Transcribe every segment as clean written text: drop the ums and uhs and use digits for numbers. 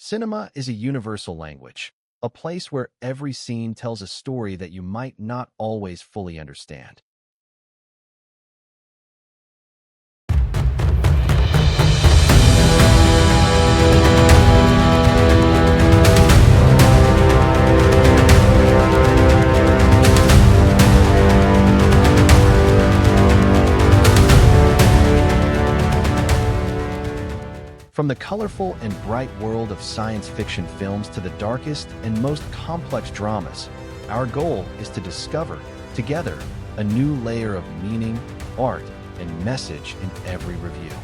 Cinema is a universal language, a place where every scene tells a story that you might not always fully understand. From the colorful and bright world of science fiction films to the darkest and most complex dramas, our goal is to discover, together, a new layer of meaning, art, and message in every review.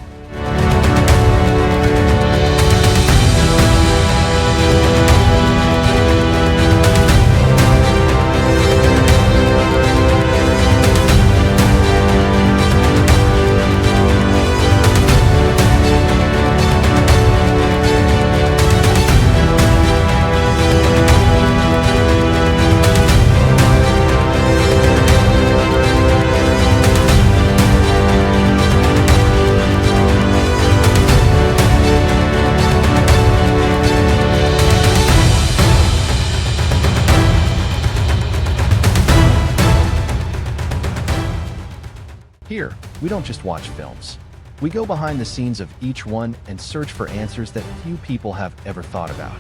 Here, we don't just watch films. We go behind the scenes of each one and search for answers that few people have ever thought about.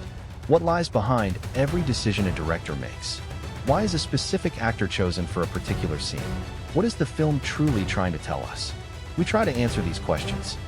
What lies behind every decision a director makes? Why is a specific actor chosen for a particular scene? What is the film truly trying to tell us? We try to answer these questions.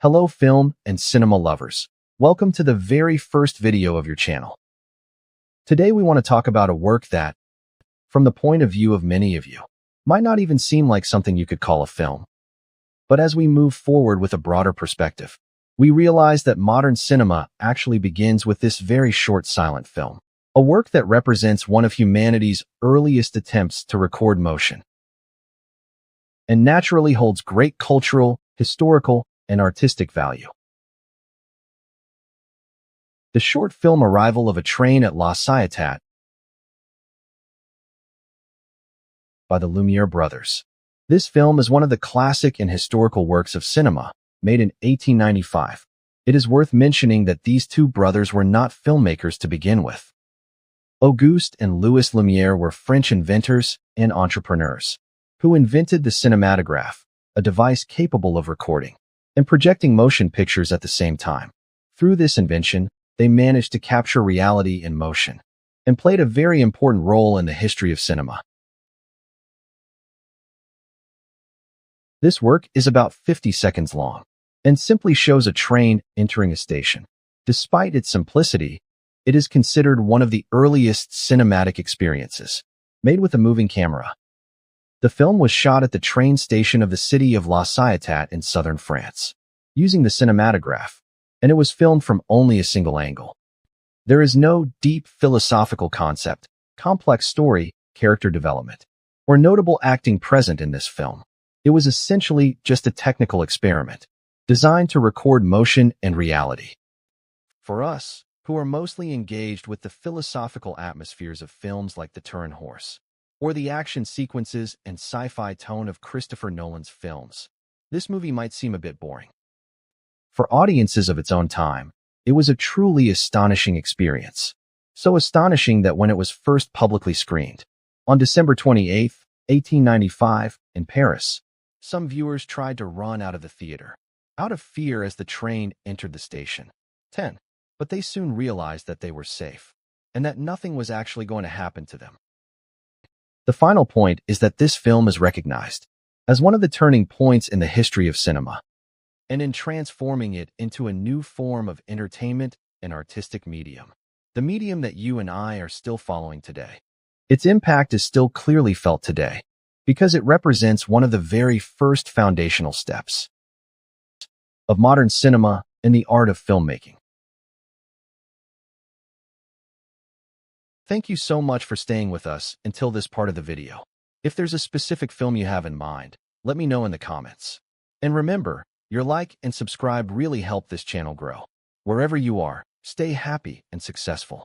Hello film and cinema lovers. Welcome to the very first video of your channel. Today we want to talk about a work that, from the point of view of many of you, might not even seem like something you could call a film. But as we move forward with a broader perspective, we realize that modern cinema actually begins with this very short silent film, a work that represents one of humanity's earliest attempts to record motion, and naturally holds great cultural, historical, and artistic value. The short film Arrival of a Train at La Ciotat by the Lumière brothers. This film is one of the classic and historical works of cinema, made in 1895. It is worth mentioning that these two brothers were not filmmakers to begin with. Auguste and Louis Lumière were French inventors and entrepreneurs who invented the cinematograph, a device capable of recording and projecting motion pictures at the same time. Through this invention, they managed to capture reality in motion and played a very important role in the history of cinema. This work is about 50 seconds long and simply shows a train entering a station. Despite its simplicity, it is considered one of the earliest cinematic experiences, made with a moving camera. The film was shot at the train station of the city of La Ciotat in southern France, using the cinematograph, and it was filmed from only a single angle. There is no deep philosophical concept, complex story, character development, or notable acting present in this film. It was essentially just a technical experiment, designed to record motion and reality. For us, who are mostly engaged with the philosophical atmospheres of films like The Turin Horse, or the action sequences and sci-fi tone of Christopher Nolan's films, this movie might seem a bit boring. For audiences of its own time, it was a truly astonishing experience. So astonishing that when it was first publicly screened, on December 28, 1895, in Paris, some viewers tried to run out of the theater, out of fear as the train entered the station. But they soon realized that they were safe, and that nothing was actually going to happen to them. The final point is that this film is recognized as one of the turning points in the history of cinema, and in transforming it into a new form of entertainment and artistic medium, the medium that you and I are still following today. Its impact is still clearly felt today because it represents one of the very first foundational steps of modern cinema and the art of filmmaking. Thank you so much for staying with us until this part of the video. If there's a specific film you have in mind, let me know in the comments. And remember, your like and subscribe really help this channel grow. Wherever you are, stay happy and successful.